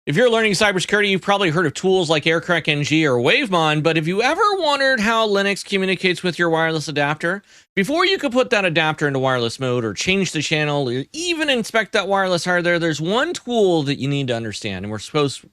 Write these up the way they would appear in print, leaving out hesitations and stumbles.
If you're learning cybersecurity, you've probably heard of tools like Aircrack-ng or Wavemon, but have you ever wondered how Linux communicates with your wireless adapter? Before you can put that adapter into wireless mode or change the channel or even inspect that wireless hardware, there's one tool that you need to understand, and we're supposed to.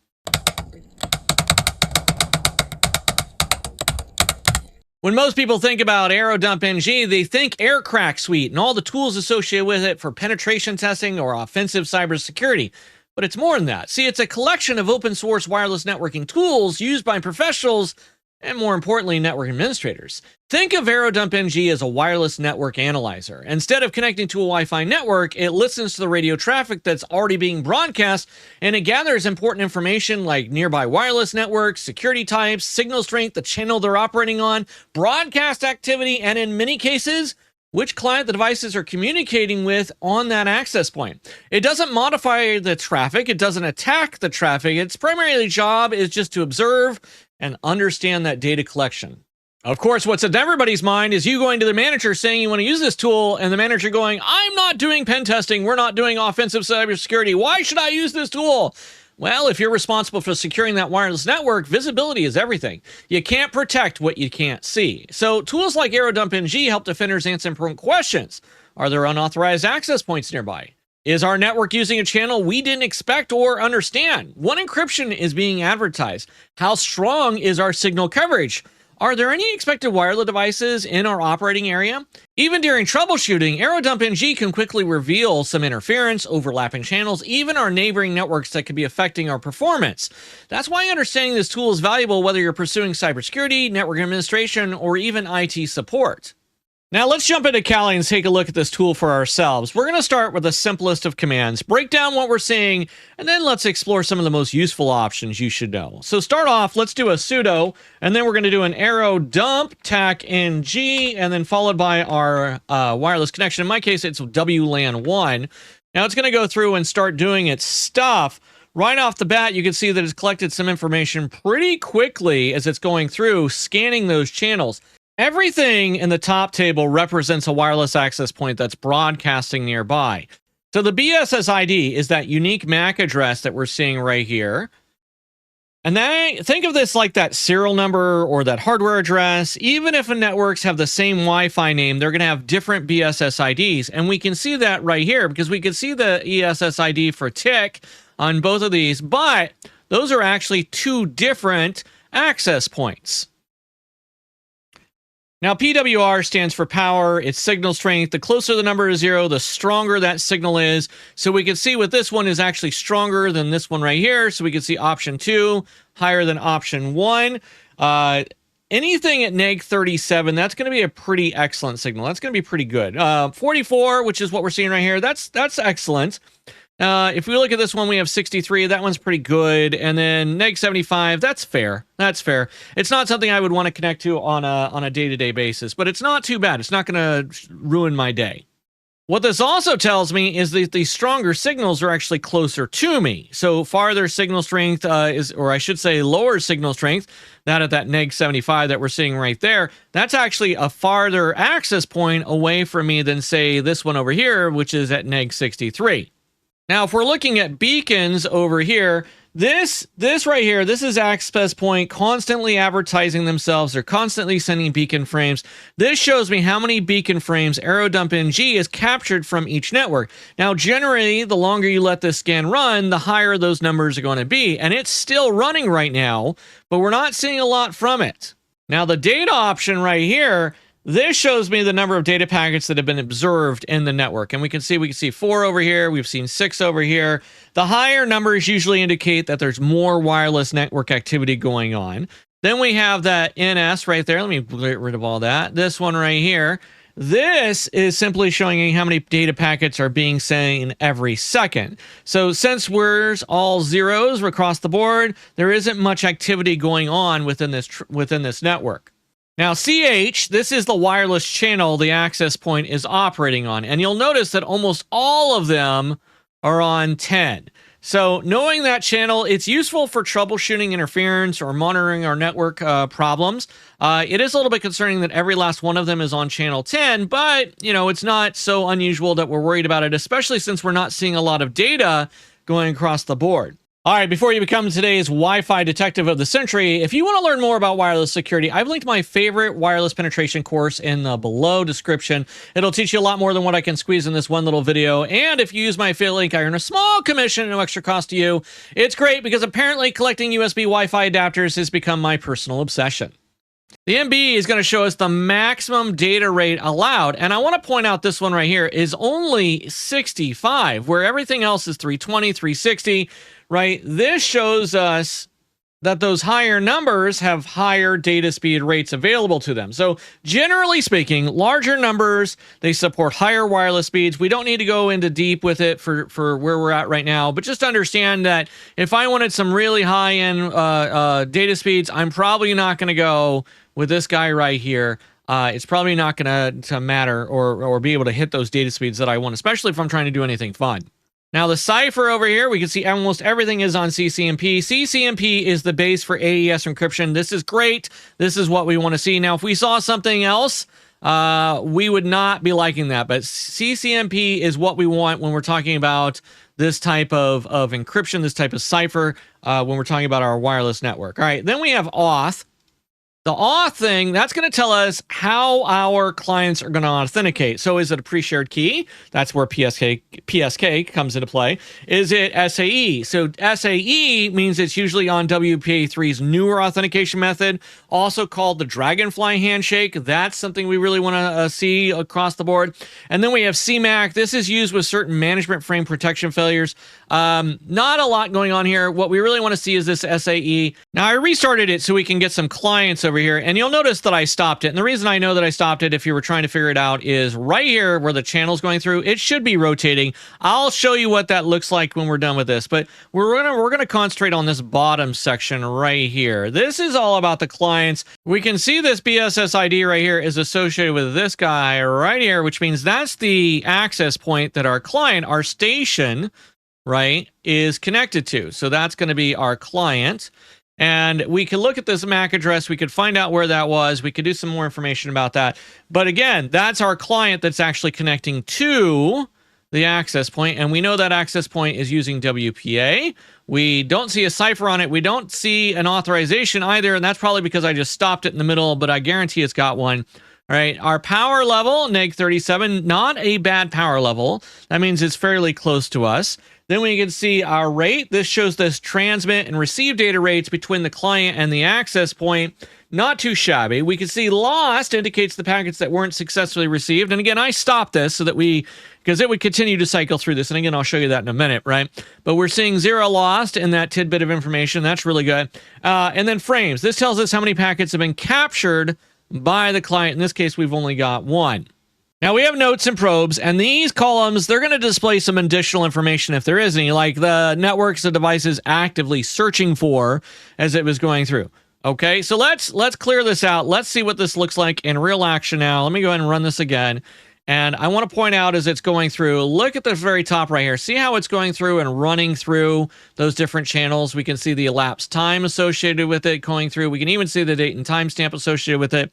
When most people think about Airodump-ng, they think Aircrack suite and all the tools associated with it for penetration testing or offensive cybersecurity. But it's more than that. See, it's a collection of open source wireless networking tools used by professionals and, more importantly, network administrators. Think of Airodump-ng as a wireless network analyzer. Instead of connecting to a Wi-Fi network, it listens to the radio traffic that's already being broadcast, and it gathers important information like nearby wireless networks, security types, signal strength, the channel they're operating on, broadcast activity, and in many cases, which client the devices are communicating with on that access point. It doesn't modify the traffic. It doesn't attack the traffic. Its primary job is just to observe and understand that data collection. Of course, what's in everybody's mind is you going to the manager saying you want to use this tool, and the manager going, I'm not doing pen testing. We're not doing offensive cybersecurity. Why should I use this tool? Well, if you're responsible for securing that wireless network, visibility is everything. You can't protect what you can't see. So tools like Airodump-ng help defenders answer important questions. Are there unauthorized access points nearby? Is our network using a channel we didn't expect or understand? What encryption is being advertised? How strong is our signal coverage? Are there any expected wireless devices in our operating area? Even during troubleshooting, Airodump-ng can quickly reveal some interference, overlapping channels, even our neighboring networks that could be affecting our performance. That's why understanding this tool is valuable whether you're pursuing cybersecurity, network administration, or even IT support. Now let's jump into Kali and take a look at this tool for ourselves. We're going to start with the simplest of commands, break down what we're seeing, and then let's explore some of the most useful options you should know. So start off, let's do a sudo, and then we're going to do an Airodump-ng, and then followed by our wireless connection. In my case, it's WLAN 1. Now it's going to go through and start doing its stuff. Right off the bat, you can see that it's collected some information pretty quickly as it's going through, scanning those channels. Everything in the top table represents a wireless access point that's broadcasting nearby. So the BSSID is that unique MAC address that we're seeing right here. And then think of this like that serial number or that hardware address. Even if the networks have the same Wi-Fi name, they're going to have different BSSIDs. And we can see that right here because we can see the ESSID for TIC on both of these, but those are actually two different access points. Now, PWR stands for power, it's signal strength. The closer the number to 0, the stronger that signal is. So we can see with this one is actually stronger than this one right here. So we can see option 2 higher than option 1. Anything at neg 37, that's going to be a pretty excellent signal. That's going to be pretty good. 44, which is what we're seeing right here, that's excellent. If we look at this one, we have 63. That one's pretty good. And then neg 75, that's fair. That's fair. It's not something I would want to connect to on a day-to-day basis, but it's not too bad. It's not going to ruin my day. What this also tells me is that the stronger signals are actually closer to me. So farther signal strength or I should say lower signal strength, that at that neg 75 that we're seeing right there, that's actually a farther access point away from me than, say, this one over here, which is at neg 63. Now, if we're looking at beacons over here, this right here, this is access point constantly advertising themselves. They're constantly sending beacon frames. This shows me how many beacon frames Airodump-ng is captured from each network. Now, generally, the longer you let this scan run, the higher those numbers are going to be. And it's still running right now, but we're not seeing a lot from it. Now, the data option right here, this shows me the number of data packets that have been observed in the network. And we can see 4 over here. We've seen 6 over here. The higher numbers usually indicate that there's more wireless network activity going on. Then we have that NS right there. Let me get rid of all that. This one right here. This is simply showing you how many data packets are being sent every second. So since we're all zeros across the board, there isn't much activity going on within this network. Now, CH, this is the wireless channel the access point is operating on. And you'll notice that almost all of them are on 10. So knowing that channel, it's useful for troubleshooting interference or monitoring our network problems. It is a little bit concerning that every last one of them is on channel 10, but, you know, it's not so unusual that we're worried about it, especially since we're not seeing a lot of data going across the board. All right, before you become today's Wi-Fi detective of the century, if you want to learn more about wireless security, I've linked my favorite wireless penetration course in the below description. It'll teach you a lot more than what I can squeeze in this one little video. And if you use my affiliate link, I earn a small commission, no extra cost to you. It's great because apparently collecting USB Wi-Fi adapters has become my personal obsession. The MB is going to show us the maximum data rate allowed. And I want to point out this one right here is only 65, where everything else is 320, 360, right? This shows us that those higher numbers have higher data speed rates available to them. So generally speaking, larger numbers, they support higher wireless speeds. We don't need to go into deep with it for where we're at right now, but just understand that if I wanted some really high-end data speeds, I'm probably not going to go with this guy right here. It's probably not going to matter or be able to hit those data speeds that I want, especially if I'm trying to do anything fun. Now, the cipher over here, we can see almost everything is on CCNP. CCNP is the base for AES encryption. This is great. This is what we want to see. Now, if we saw something else, we would not be liking that. But CCNP is what we want when we're talking about this type of encryption, this type of cipher, when we're talking about our wireless network. All right, then we have auth. The auth thing, that's going to tell us how our clients are going to authenticate. So is it a pre-shared key? That's where PSK comes into play. Is it SAE? So SAE means it's usually on WPA3's newer authentication method, also called the Dragonfly handshake. That's something we really want to see across the board. And then we have CMAC. This is used with certain management frame protection failures. Not a lot going on here. What we really want to see is this SAE. Now, I restarted it so we can get some clients over here, and you'll notice that I stopped it. And the reason I know that I stopped it, if you were trying to figure it out, is right here where the channel's going through. It should be rotating. I'll show you what that looks like when we're done with this, but we're gonna concentrate on this bottom section right here. This is all about the clients. We can see this BSS ID right here is associated with this guy right here, which means that's the access point that our client, our station, right, is connected to. So that's going to be our client. And we can look at this MAC address. We could find out where that was. We could do some more information about that. But again, that's our client that's actually connecting to the access point. And we know that access point is using WPA. We don't see a cipher on it. We don't see an authorization either. And that's probably because I just stopped it in the middle, but I guarantee it's got one. All right, our power level, neg 37, not a bad power level. That means it's fairly close to us. Then we can see our rate. This shows this transmit and receive data rates between the client and the access point. Not too shabby. We can see lost indicates the packets that weren't successfully received. And again, I stopped this so that because it would continue to cycle through this. And again, I'll show you that in a minute, right? But we're seeing 0 lost in that tidbit of information. That's really good. And then frames. This tells us how many packets have been captured by the client. In this case, we've only got 1. Now we have notes and probes, and these columns, they're going to display some additional information if there is any, like the networks the device is actively searching for as it was going through. Okay, so let's clear this out. Let's see what this looks like in real action now. Let me go ahead and run this again. And I want to point out as it's going through, look at the very top right here. See how it's going through and running through those different channels. We can see the elapsed time associated with it going through. We can even see the date and timestamp associated with it.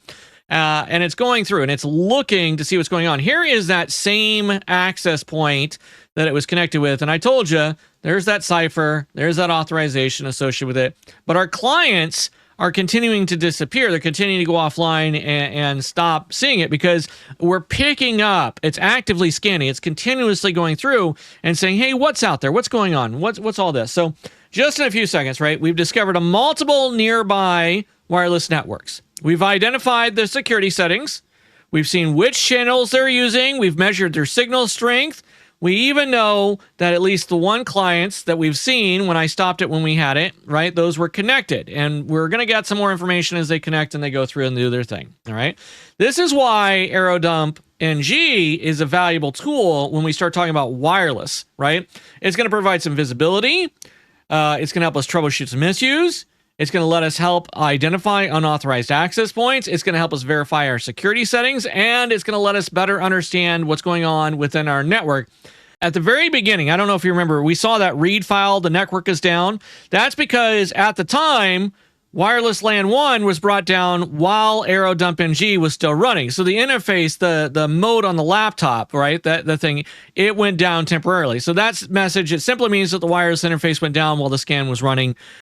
And it's going through and it's looking to see what's going on. Here is that same access point that it was connected with. And I told you, there's that cipher, there's that authorization associated with it. But our clients are continuing to disappear. They're continuing to go offline and stop seeing it because we're picking up. It's actively scanning. It's continuously going through and saying, hey, what's out there? What's going on? What's all this? So just in a few seconds, right, we've discovered a multiple nearby wireless networks. We've identified the security settings. We've seen which channels they're using. We've measured their signal strength. We even know that at least the one clients that we've seen when I stopped it when we had it, right, those were connected. And we're going to get some more information as they connect and they go through and do their thing, all right? This is why Airodump-ng is a valuable tool when we start talking about wireless, right? It's going to provide some visibility. It's going to help us troubleshoot some misuse. It's going to let us help identify unauthorized access points. It's going to help us verify our security settings, and it's going to let us better understand what's going on within our network. At the very beginning, I don't know if you remember, we saw that read file, the network is down. That's because at the time, Wireless LAN 1 was brought down while Airodump-ng was still running. So the interface, the mode on the laptop, right, the thing, it went down temporarily. So that's message. It simply means that the wireless interface went down while the scan was running.